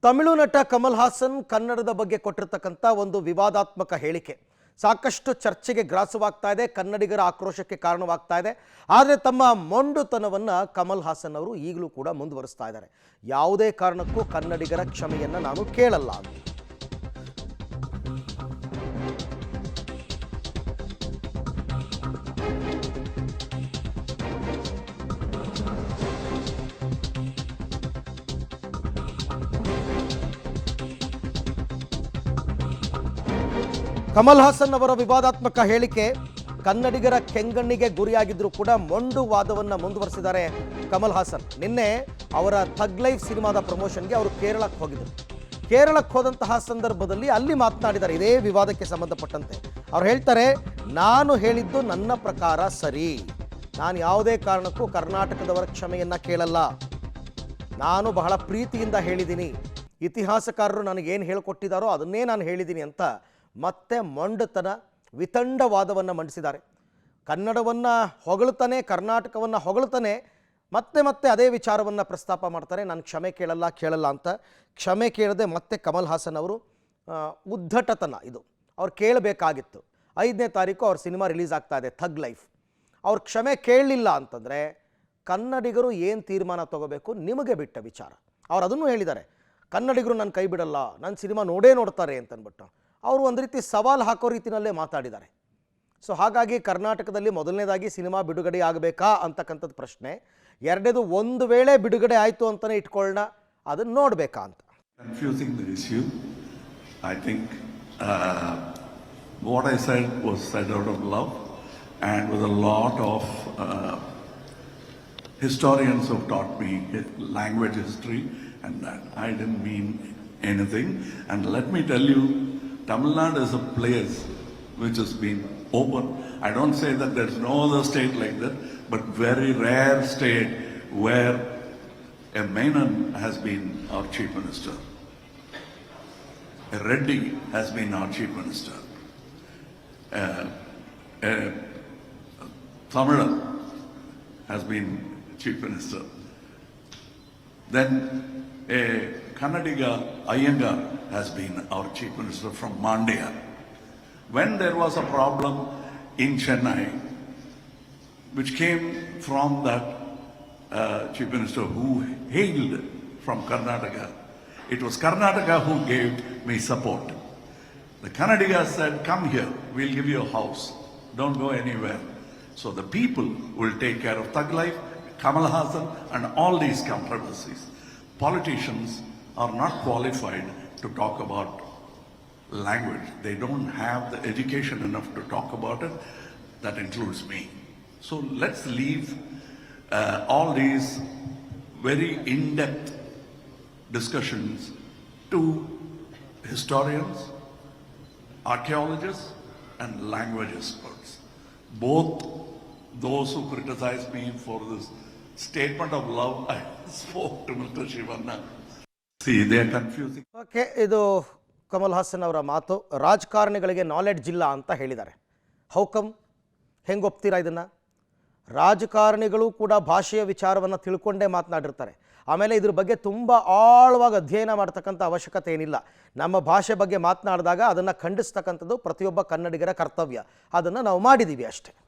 ತಮಿಳು ನಟ ಕಮಲ್ ಹಾಸನ್ ಕನ್ನಡದ ಬಗ್ಗೆ ಕೊಟ್ಟಿರತಕ್ಕಂತ ಒಂದು ವಿವಾದಾತ್ಮಕ ಹೇಳಿಕೆ ಸಾಕಷ್ಟು ಚರ್ಚೆಗೆ ಗ್ರಾಸವಾಗ್ತಾ ಇದೆ. ಕನ್ನಡಿಗರ ಆಕ್ರೋಶಕ್ಕೆ ಕಾರಣವಾಗ್ತಾ ಇದೆ. ಆದರೆ ತಮ್ಮ ಮೊಂಡುತನವನ್ನ ಕಮಲ್ ಹಾಸನ್ ಅವರು ಈಗಲೂ ಕೂಡ ಮುಂದುವರಿಸ್ತಾ ಇದ್ದಾರೆ. ಯಾವುದೇ ಕಾರಣಕ್ಕೂ ಕನ್ನಡಿಗರ ಕ್ಷಮೆಯನ್ನ ನಾನು ಕೇಳಲ್ಲ ಅಂತ. ಕಮಲ್ ಹಾಸನ್ ಅವರ ವಿವಾದಾತ್ಮಕ ಹೇಳಿಕೆ ಕನ್ನಡಿಗರ ಕೆಂಗಣ್ಣಿಗೆ ಗುರಿಯಾಗಿದ್ದರೂ ಕೂಡ ಮೊಂಡು ವಾದವನ್ನು ಮುಂದುವರಿಸಿದ್ದಾರೆ ಕಮಲ್ ಹಾಸನ್. ನಿನ್ನೆ ಅವರ ಥಗ್ ಲೈಫ್ ಸಿನಿಮಾದ ಪ್ರಮೋಷನ್ಗೆ ಅವರು ಕೇರಳಕ್ಕೆ ಹೋಗಿದ್ದರು. ಕೇರಳಕ್ಕೆ ಹೋದಂತಹ ಸಂದರ್ಭದಲ್ಲಿ ಅಲ್ಲಿ ಮಾತನಾಡಿದ್ದಾರೆ ಇದೇ ವಿವಾದಕ್ಕೆ ಸಂಬಂಧಪಟ್ಟಂತೆ. ಅವ್ರು ಹೇಳ್ತಾರೆ, ನಾನು ಹೇಳಿದ್ದು ನನ್ನ ಪ್ರಕಾರ ಸರಿ, ನಾನು ಯಾವುದೇ ಕಾರಣಕ್ಕೂ ಕರ್ನಾಟಕದವರ ಕ್ಷಮೆಯನ್ನು ಕೇಳಲ್ಲ, ನಾನು ಬಹಳ ಪ್ರೀತಿಯಿಂದ ಹೇಳಿದ್ದೀನಿ, ಇತಿಹಾಸಕಾರರು ನನಗೇನು ಹೇಳಿಕೊಟ್ಟಿದ್ದಾರೋ ಅದನ್ನೇ ನಾನು ಹೇಳಿದ್ದೀನಿ ಅಂತ ಮತ್ತೆ ಮೊಂಡತನ ವಿತಂಡವಾದವನ್ನು ಮಂಡಿಸಿದ್ದಾರೆ. ಕನ್ನಡವನ್ನು ಹೊಗಳ್ತಾನೆ, ಕರ್ನಾಟಕವನ್ನು ಹೊಗಳ್ತಾನೆ, ಮತ್ತೆ ಮತ್ತೆ ಅದೇ ವಿಚಾರವನ್ನು ಪ್ರಸ್ತಾಪ ಮಾಡ್ತಾರೆ. ನಾನು ಕ್ಷಮೆ ಕೇಳಲ್ಲ ಅಂತ. ಕ್ಷಮೆ ಕೇಳದೆ ಮತ್ತೆ ಕಮಲ್ ಹಾಸನ್ ಅವರು ಉದ್ಧಟತನ ಇದು ಅವ್ರು ಕೇಳಬೇಕಾಗಿತ್ತು. 5ನೇ ತಾರೀಕು ಅವ್ರ ಸಿನಿಮಾ ರಿಲೀಸ್ ಆಗ್ತಾ ಇದೆ ಥಗ್ ಲೈಫ್. ಅವ್ರು ಕ್ಷಮೆ ಕೇಳಲಿಲ್ಲ ಅಂತಂದರೆ ಕನ್ನಡಿಗರು ಏನು ತೀರ್ಮಾನ ತಗೋಬೇಕು ನಿಮಗೆ ಬಿಟ್ಟ ವಿಚಾರ. ಅವ್ರು ಅದನ್ನು ಹೇಳಿದ್ದಾರೆ, ಕನ್ನಡಿಗರು ನನ್ನ ಕೈ ಬಿಡಲ್ಲ, ನನ್ನ ಸಿನಿಮಾ ನೋಡ್ತಾರೆ ಅಂತಂದ್ಬಿಟ್ಟು ಅವರು ಒಂದು ರೀತಿ ಸವಾಲು ಹಾಕೋ ರೀತಿಯಲ್ಲೇ ಮಾತಾಡಿದ್ದಾರೆ. ಸೊ ಹಾಗಾಗಿ ಕರ್ನಾಟಕದಲ್ಲಿ ಮೊದಲನೇದಾಗಿ ಸಿನಿಮಾ ಬಿಡುಗಡೆ ಆಗಬೇಕಾ ಅಂತಕ್ಕಂಥದ್ದು ಪ್ರಶ್ನೆ. ಎರಡನೇದು, ಒಂದು ವೇಳೆ ಬಿಡುಗಡೆ ಆಯಿತು ಅಂತಲೇ ಇಟ್ಕೊಳ್ಳೋಣ, ಅದನ್ನು ನೋಡಬೇಕಾ ಅಂತ. Confusing the issue. I think what I said was said out of love and with a lot of historians have taught me language history and that I didn't mean anything. And let me tell you, Tamil Nadu is a place which has been open. I don't say that there's no other state like that, but very rare state where a Menon has been our chief minister. A Reddy has been our chief minister. A Tamilan has been chief minister. Then a Kannadiga Iyengar has been our chief minister from Mandya. When there was a problem in Chennai, which came from that chief minister who hailed from Karnataka, it was Karnataka who gave me support. The Kannadiga said, come here, we'll give you a house, don't go anywhere. So the people will take care of Thug Life, Kamal Hassan and all these controversies. Politicians are not qualified to talk about language. They don't have the education enough to talk about it. That includes me. So let's leave all these very in-depth discussions to historians, archaeologists and language experts. Both those who criticize me for this statement of love, I spoke to Mr. Shivanna. See, they are confusing. Okay, ಇದು ಕಮಲ್ ಹಾಸನ್ ಅವರ ಮಾತು. ರಾಜಕಾರಣಿಗಳಿಗೆ knowledge ಇಲ್ಲ ಅಂತ ಹೇಳಿದ್ದಾರೆ. ಹೌಕಮ್, ಹೆಂಗೆ ಒಪ್ತೀರಾ ಇದನ್ನು? ರಾಜಕಾರಣಿಗಳು ಕೂಡ ಭಾಷೆಯ ವಿಚಾರವನ್ನು ತಿಳ್ಕೊಂಡೇ ಮಾತನಾಡಿರ್ತಾರೆ. ಆಮೇಲೆ ಇದ್ರ ಬಗ್ಗೆ ತುಂಬ ಆಳವಾಗಿ ಅಧ್ಯಯನ ಮಾಡ್ತಕ್ಕಂಥ ಅವಶ್ಯಕತೆ ಏನಿಲ್ಲ. ನಮ್ಮ ಭಾಷೆ ಬಗ್ಗೆ ಮಾತನಾಡಿದಾಗ ಅದನ್ನು ಖಂಡಿಸ್ತಕ್ಕಂಥದ್ದು ಪ್ರತಿಯೊಬ್ಬ ಕನ್ನಡಿಗರ ಕರ್ತವ್ಯ. ಅದನ್ನು ನಾವು ಮಾಡಿದ್ದೀವಿ ಅಷ್ಟೇ.